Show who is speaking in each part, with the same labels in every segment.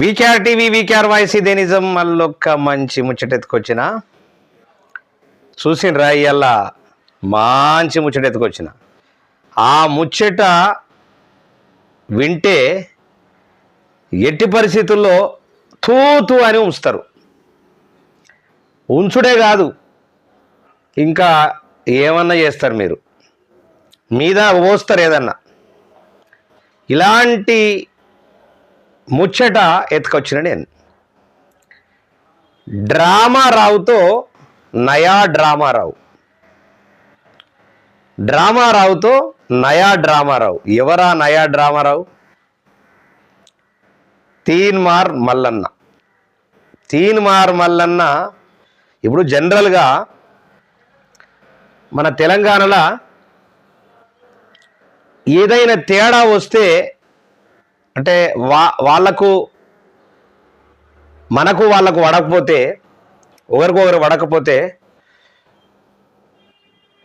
Speaker 1: VKR TV VKR voice ఇదే నిజం మళ్ళొక్క మంచి ముచ్చటెత్తుకొచ్చిన చూసిండ్రా ఇవాళ మంచి ముచ్చటెత్తుకొచ్చిన ఆ ముచ్చట వింటే ఎట్టి పరిస్థితుల్లో తూ అని ఉంచుతారు. ఉంచుడే కాదు ఇంకా ఏమన్నా చేస్తారు, మీరు మీద పోస్తారు ఏదన్నా. ఇలాంటి ముచ్చట ఎత్తుకొచ్చిన నేను. డ్రామారావుతో నయా డ్రామారావు. డ్రామారావుతో నయా డ్రామారావు. ఎవరా నయా డ్రామారావు? తీన్మార్ మల్లన్న. తీన్మార్ మల్లన్న ఇప్పుడు జనరల్గా మన తెలంగాణలో ఏదైనా తేడా వస్తే అంటే వాళ్ళకు మనకు వాళ్ళకు వడకపోతే, ఒకరికొకరు వడకపోతే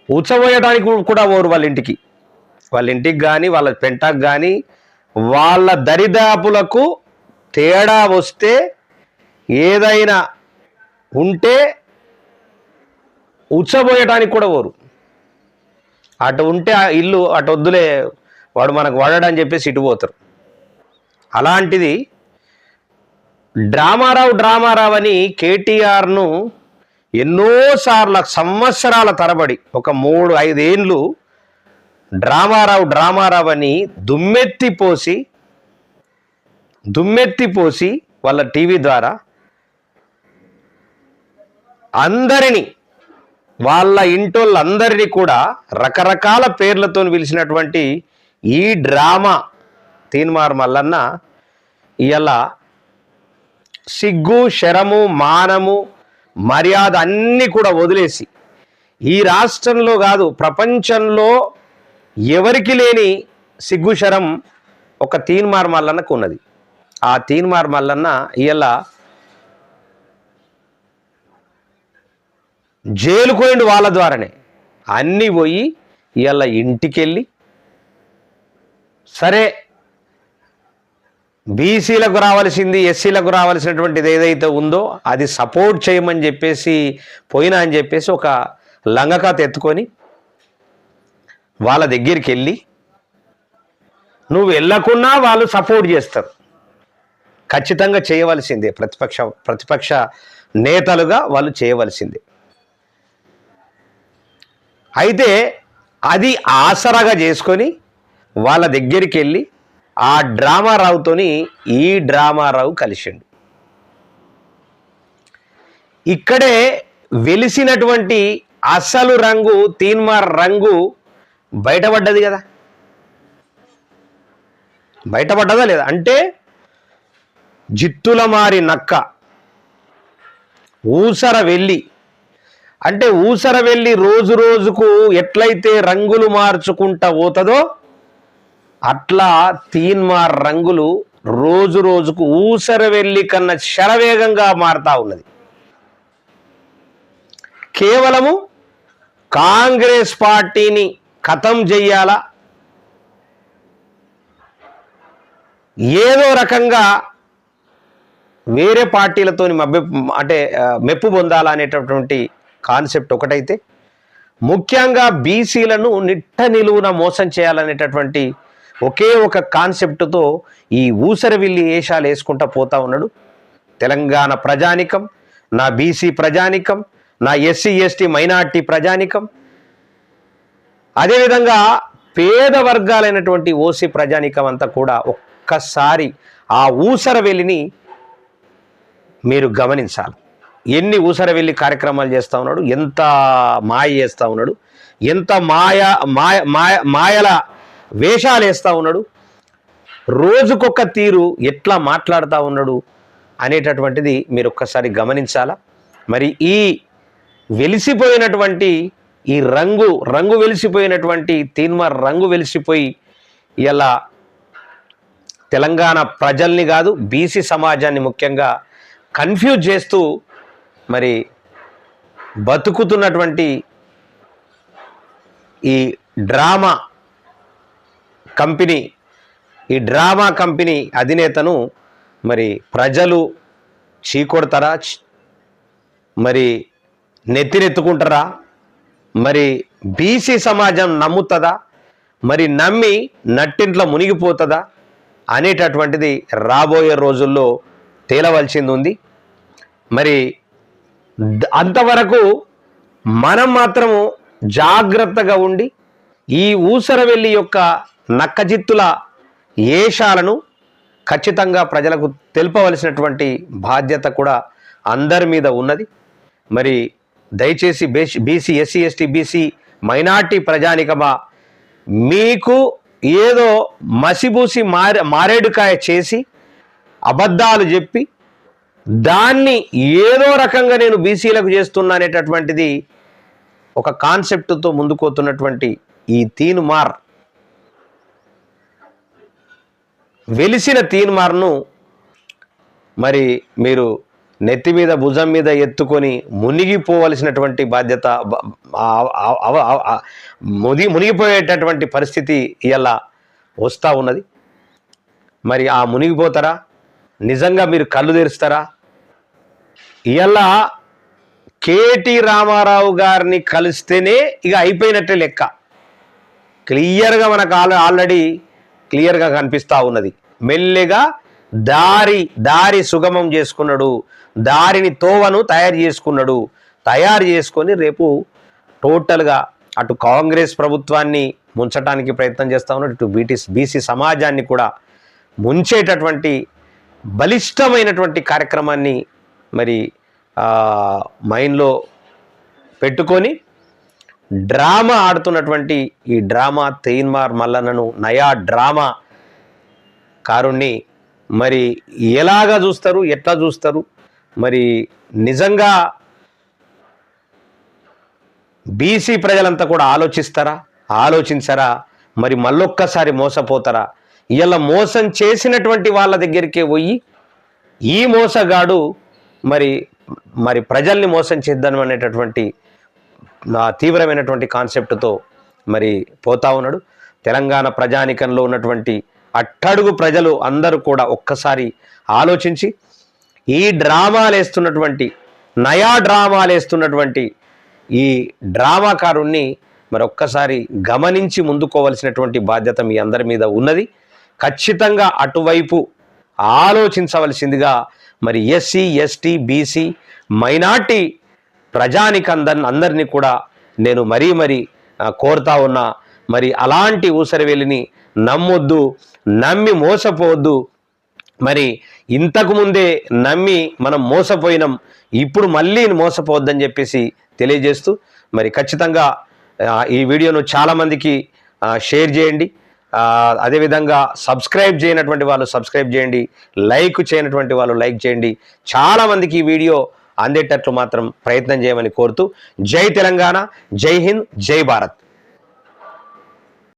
Speaker 1: ఉచ్చబోయడానికి కూడా పోరు వాళ్ళ ఇంటికి కానీ వాళ్ళ పెంటకు కానీ వాళ్ళ దరిదాపులకు తేడా వస్తే ఏదైనా ఉంటే ఉచ్చబోయటానికి కూడా పోరు. అటు ఉంటే ఆ ఇల్లు అటు వద్దులే వాడు మనకు వాడని చెప్పేసి ఇటు పోతారు. అలాంటిది డ్రామారావు అని కేటీఆర్ను ఎన్నోసార్లు సంవత్సరాల తరబడి ఒక 3-5 ఏళ్ళు డ్రామారావు అని దుమ్మెత్తిపోసి వాళ్ళ టీవీ ద్వారా అందరినీ, వాళ్ళ ఇంటోళ్ళందరినీ కూడా రకరకాల పేర్లతో పిలిచినటువంటి ఈ డ్రామా తీన్మార్ మల్లన్న ఇవాళ సిగ్గు, శరము, మానము, మర్యాద అన్నీ కూడా వదిలేసి ఈ రాష్ట్రంలో కాదు ప్రపంచంలో ఎవరికి లేని సిగ్గు, శరం ఒక తీన్మార్ మల్లన్నకు ఉన్నది. ఆ తీన్మార్ మల్లన్న ఇవాళ జైలుకు పోయిండు. వాళ్ళ ద్వారానే అన్నీ పోయి ఇవాళ ఇంటికెళ్ళి సరే బీసీలకు రావాల్సింది, ఎస్సీలకు రావాల్సినటువంటిది ఏదైతే ఉందో అది సపోర్ట్ చేయమని చెప్పేసి పోయినా అని చెప్పేసి ఒక లంగకథ ఎత్తుకొని వాళ్ళ దగ్గరికి వెళ్ళి నువ్వు వెళ్ళకున్నా వాళ్ళు సపోర్ట్ చేస్తారు. ఖచ్చితంగా చేయవలసిందే. ప్రతిపక్ష నేతలుగా వాళ్ళు చేయవలసిందే. అయితే అది ఆసరాగా చేసుకొని వాళ్ళ దగ్గరికి వెళ్ళి ఆ డ్రామారావుతోని ఈ డ్రామారావు కలిసిండు. ఇక్కడే వెలిసినటువంటి అసలు రంగు, తీన్మార్ రంగు బయటపడ్డది కదా. బయటపడ్డదా లేదా అంటే జిత్తుల మారి నక్క ఊసర వెళ్ళి, అంటే ఊసర వెళ్ళి రోజు రోజుకు ఎట్లయితే రంగులు మార్చుకుంటా పోతుందో అట్లా తీన్మార్ రంగులు రోజు రోజుకు ఊసర వెళ్ళి కన్నా శరవేగంగా మారుతా ఉన్నది. కేవలము కాంగ్రెస్ పార్టీని ఖతం చెయ్యాలా, ఏదో రకంగా వేరే పార్టీలతో మెప్పు పొందాలా అనేటటువంటి కాన్సెప్ట్ ఒకటైతే, ముఖ్యంగా బీసీలను నిట్ట నిలువున మోసం చేయాలనేటటువంటి ఒకే ఒక కాన్సెప్ట్తో ఈ ఊసరవిల్లి వేషాలు వేసుకుంటా పోతా ఉన్నాడు తెలంగాణ ప్రజానికం, నా బీసీ ప్రజానికం, నా ఎస్సీ ఎస్టీ మైనార్టీ ప్రజానికం, అదేవిధంగా పేద వర్గాలైనటువంటి ఓసీ ప్రజానికం అంతా కూడా ఒక్కసారి ఆ ఊసరవెల్లిని మీరు గమనించాలి. ఎన్ని ఊసరవెల్లి కార్యక్రమాలు చేస్తూ ఉన్నాడు, ఎంత మాయ చేస్తూ ఉన్నాడు, ఎంత మాయల వేషాలు వేస్తూ ఉన్నాడు, రోజుకొక తీరు ఎట్లా మాట్లాడుతూ ఉన్నాడు అనేటటువంటిది మీరు ఒక్కసారి గమనించాలా. మరి ఈ వెలిసిపోయినటువంటి ఈ రంగు వెలిసిపోయినటువంటి తీన్మార్ రంగు వెలిసిపోయి ఇలా తెలంగాణ ప్రజల్ని కాదు బీసీ సమాజాన్ని ముఖ్యంగా కన్ఫ్యూజ్ చేస్తూ మరి బతుకుతున్నటువంటి ఈ డ్రామా కంపెనీ అధినేతను మరి ప్రజలు చీకొడతారా, మరి నెత్తినెత్తుకుంటారా, మరి బీసీ సమాజం నమ్ముతుందా, మరి నమ్మి నట్టింట్లో మునిగిపోతుందా అనేటటువంటిది రాబోయే రోజుల్లో తేలవలసింది ఉంది. మరి అంతవరకు మనం మాత్రము జాగ్రత్తగా ఉండి ఈ ఊసరవెల్లి యొక్క నక్కజిత్తుల ఏషాలను ఖచ్చితంగా ప్రజలకు తెలుపవలసినటువంటి బాధ్యత కూడా అందరి మీద ఉన్నది. మరి దయచేసి BC, SC, ST, BC, minority ప్రజానికమా, మీకు ఏదో మసిబూసి మారేడుకాయ చేసి అబద్ధాలు చెప్పి దాన్ని ఏదో రకంగా నేను బీసీలకు చేస్తున్నా అనేటటువంటిది ఒక కాన్సెప్ట్తో ముందుకోతున్నటువంటి ఈ తీన్మార్, వెలిసిన తీన్మార్ను మరి మీరు నెత్తి మీద భుజం మీద ఎత్తుకొని మునిగిపోవలసినటువంటి బాధ్యత, మునిగిపోయేటటువంటి పరిస్థితి ఇలా వస్తూ ఉన్నది. మరి ఆ మునిగిపోతారా? నిజంగా మీరు కళ్ళు తెరుస్తారా? ఇలా కేటీ రామారావు గారిని కలిస్తేనే ఇక అయిపోయినట్టే లెక్క. క్లియర్గా మనకు ఆల్రెడీ క్లియర్గా కనిపిస్తూ ఉన్నది. మెల్లిగా దారి సుగమం చేసుకున్నాడు, దారిని తోవను తయారు చేసుకొని రేపు టోటల్గా అటు కాంగ్రెస్ ప్రభుత్వాన్ని ముంచటానికి ప్రయత్నం చేస్తూ ఉన్నాడు, ఇటు బీసీ సమాజాన్ని కూడా ముంచేటటువంటి బలిష్టమైనటువంటి కార్యక్రమాన్ని మరి మైండ్లో పెట్టుకొని డ్రామా ఆడుతున్నటువంటి ఈ డ్రామా తీన్మార్ మల్లన్నను, నయా డ్రామా కారుణ్ణి మరి ఎలాగా చూస్తారు, ఎట్లా చూస్తారు? మరి నిజంగా బీసీ ప్రజలంతా కూడా ఆలోచించరా? మరి మళ్ళొక్కసారి మోసపోతారా? ఇలా మోసం చేసినటువంటి వాళ్ళ దగ్గరికే పోయి ఈ మోసగాడు మరి ప్రజల్ని మోసం చేద్దాం అనేటటువంటి తీవ్రమైనటువంటి కాన్సెప్ట్తో మరి పోతా ఉన్నాడు. తెలంగాణ ప్రజానికంలో ఉన్నటువంటి అట్టడుగు ప్రజలు అందరూ కూడా ఒక్కసారి ఆలోచించి ఈ నయా డ్రామాలు వేస్తున్నటువంటి ఈ డ్రామాకారుణ్ణి మరి ఒక్కసారి గమనించి ముందుకోవలసినటువంటి బాధ్యత మీ అందరి మీద ఉన్నది. ఖచ్చితంగా అటువైపు ఆలోచించవలసిందిగా మరి ఎస్సీ, ఎస్టీ, బీసీ, మైనార్టీ ప్రజానికందరినీ కూడా నేను మరీ కోరుతా ఉన్నా. మరి అలాంటి ఊసరవెల్లిని నమ్మొద్దు, నమ్మి మోసపోవద్దు. మరి ఇంతకుముందే నమ్మి మనం మోసపోయినాం, ఇప్పుడు మళ్ళీ మోసపోవద్దని చెప్పేసి తెలియజేస్తూ మరి ఖచ్చితంగా ఈ వీడియోను చాలామందికి షేర్ చేయండి. అదేవిధంగా సబ్స్క్రైబ్ చేయనటువంటి వాళ్ళు సబ్స్క్రైబ్ చేయండి, లైక్ చేయనటువంటి వాళ్ళు లైక్ చేయండి. చాలామందికి ఈ వీడియో అందేటట్లు మాత్రం ప్రయత్నం చేయమని కోరుతూ జై తెలంగాణ, జై హింద్, జై భారత్.